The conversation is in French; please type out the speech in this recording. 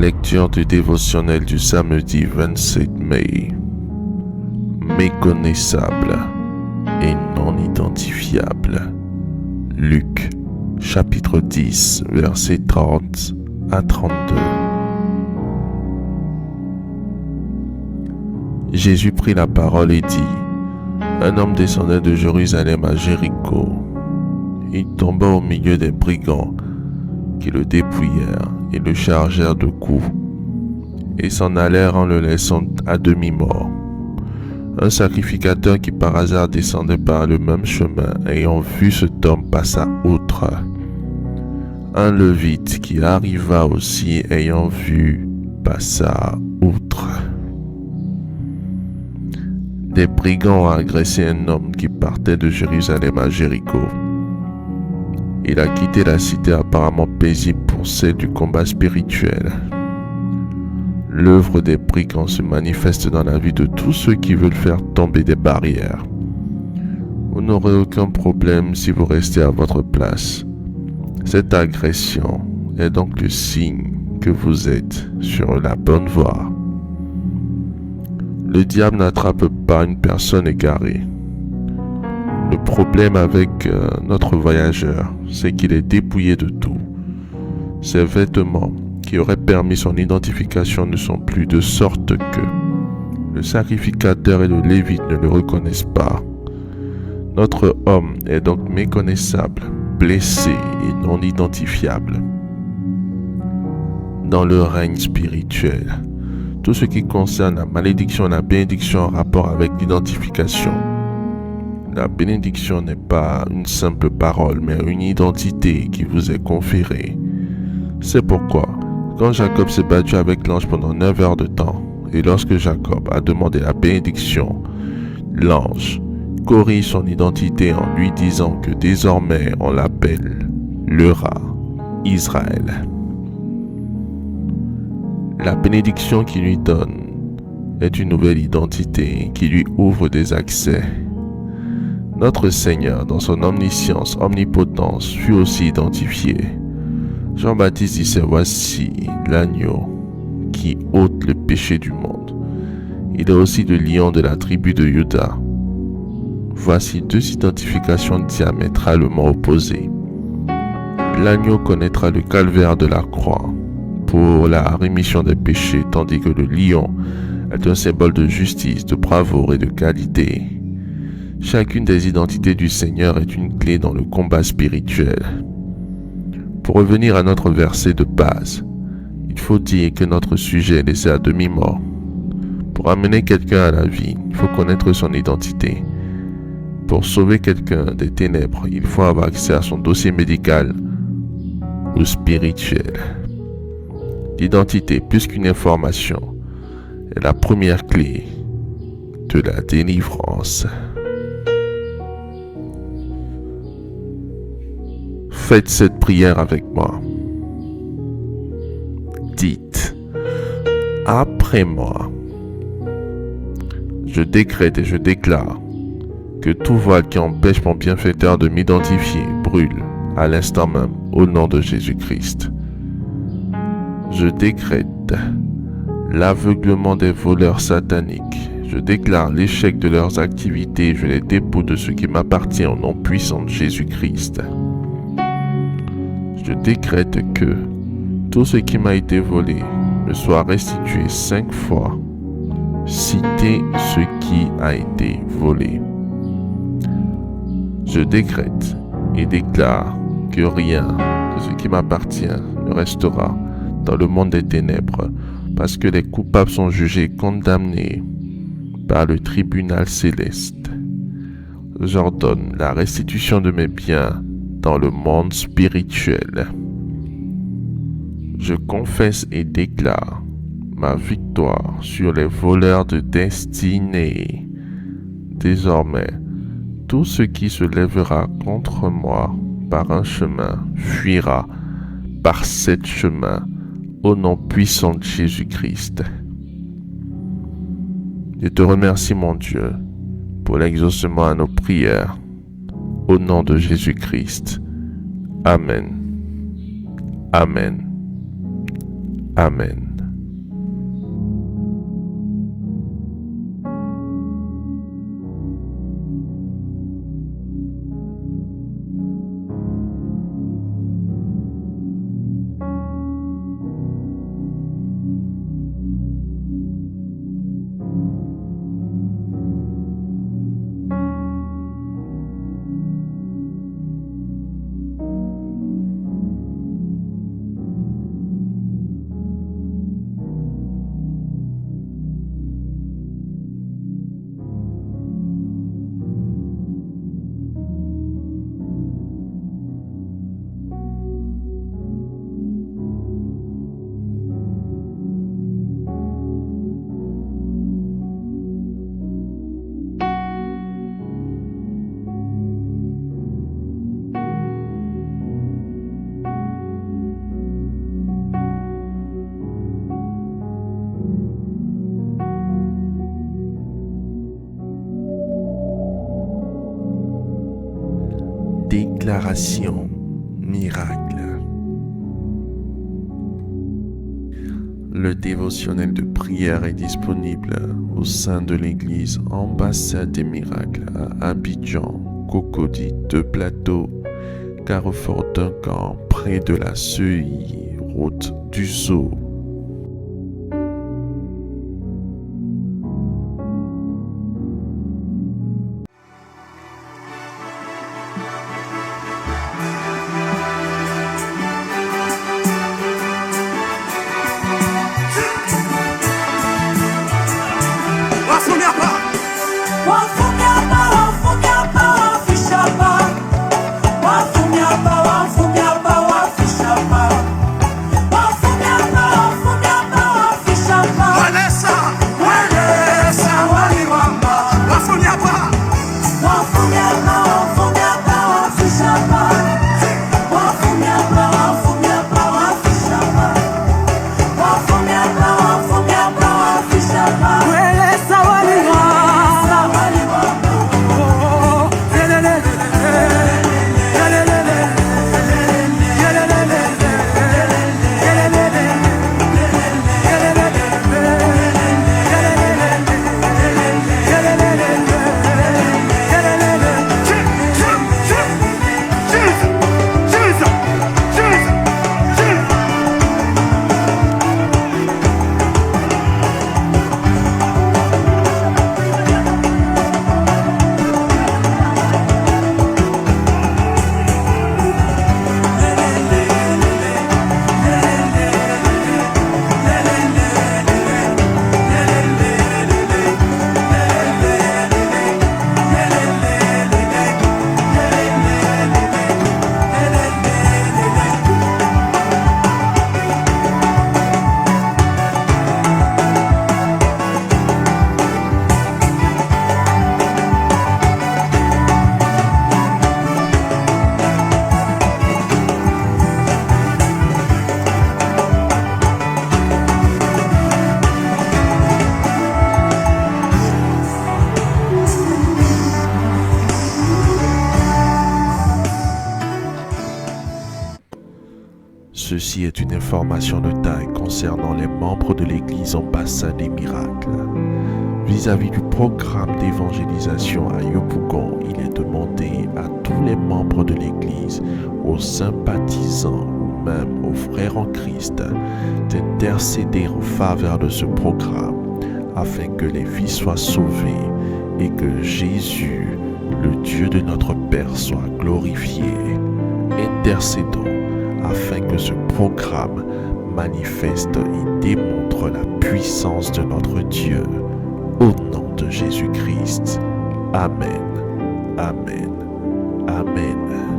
Lecture du dévotionnel du samedi 27 mai. Méconnaissable et non identifiable. Luc, chapitre 10, versets 30 à 32. Jésus prit la parole et dit: Un homme descendait de Jérusalem à Jéricho. Il tomba au milieu des brigands qui le dépouillèrent et le chargèrent de coups, et s'en allèrent en le laissant à demi-mort. Un sacrificateur qui par hasard descendait par le même chemin, ayant vu cet homme, passa outre. Un levite qui arriva aussi, ayant vu, passa outre. Des brigands ont agressé un homme qui partait de Jérusalem à Jéricho. Il a quitté la cité apparemment paisible pour celle du combat spirituel. L'œuvre des brigands se manifeste dans la vie de tous ceux qui veulent faire tomber des barrières. Vous n'aurez aucun problème si vous restez à votre place. Cette agression est donc le signe que vous êtes sur la bonne voie. Le diable n'attrape pas une personne égarée. Le problème avec notre voyageur, c'est qu'il est dépouillé de tout. Ses vêtements qui auraient permis son identification ne sont plus, de sorte que le sacrificateur et le lévite ne le reconnaissent pas. Notre homme est donc méconnaissable, blessé et non identifiable. Dans le règne spirituel, tout ce qui concerne la malédiction et la bénédiction en rapport avec l'identification. La bénédiction n'est pas une simple parole, mais une identité qui vous est conférée. C'est pourquoi, quand Jacob s'est battu avec l'ange pendant 9 heures de temps, et lorsque Jacob a demandé la bénédiction, l'ange corrige son identité en lui disant que désormais on l'appelle le rat Israël. La bénédiction qu'il lui donne est une nouvelle identité qui lui ouvre des accès. Notre Seigneur, dans son omniscience, omnipotence, fut aussi identifié. Jean-Baptiste disait: Voici l'agneau qui ôte le péché du monde. Il est aussi le lion de la tribu de Juda. Voici deux identifications diamétralement opposées. L'agneau connaîtra le calvaire de la croix pour la rémission des péchés, tandis que le lion est un symbole de justice, de bravoure et de qualité. Chacune des identités du Seigneur est une clé dans le combat spirituel. Pour revenir à notre verset de base, il faut dire que notre sujet est laissé à demi-mort. Pour amener quelqu'un à la vie, il faut connaître son identité. Pour sauver quelqu'un des ténèbres, il faut avoir accès à son dossier médical ou spirituel. L'identité, plus qu'une information, est la première clé de la délivrance. Faites cette prière avec moi. Dites après moi: Je décrète et je déclare que tout voile qui empêche mon bienfaiteur de m'identifier brûle à l'instant même au nom de Jésus-Christ. Je décrète l'aveuglement des voleurs sataniques. Je déclare l'échec de leurs activités. Je les dépouille de ce qui m'appartient au nom puissant de Jésus-Christ. Je décrète que tout ce qui m'a été volé me soit restitué 5 fois. Citez ce qui a été volé. Je décrète et déclare que rien de ce qui m'appartient ne restera dans le monde des ténèbres, parce que les coupables sont jugés et condamnés par le tribunal céleste. J'ordonne la restitution de mes biens dans le monde spirituel. Je confesse et déclare ma victoire sur les voleurs de destinée. Désormais, tout ce qui se lèvera contre moi par un chemin fuira par 7 chemins au nom puissant de Jésus-Christ. Je te remercie, mon Dieu, pour l'exaucement à nos prières. Au nom de Jésus-Christ. Amen. Amen. Amen. Déclaration miracle. Le dévotionnel de prière est disponible au sein de l'église Ambassade des Miracles à Abidjan, Cocody, 2 Plateaux, Carrefour Duncan, près de la Seuilly, route du Zoo. Ceci est une information de taille concernant les membres de l'église Ambassade des Miracles. Vis-à-vis du programme d'évangélisation à Yopougon, il est demandé à tous les membres de l'église, aux sympathisants ou même aux frères en Christ d'intercéder en faveur de ce programme afin que les vies soient sauvées et que Jésus, le Dieu de notre Père, soit glorifié. Intercédons afin que ce programme manifeste et démontre la puissance de notre Dieu. Au nom de Jésus-Christ. Amen. Amen. Amen.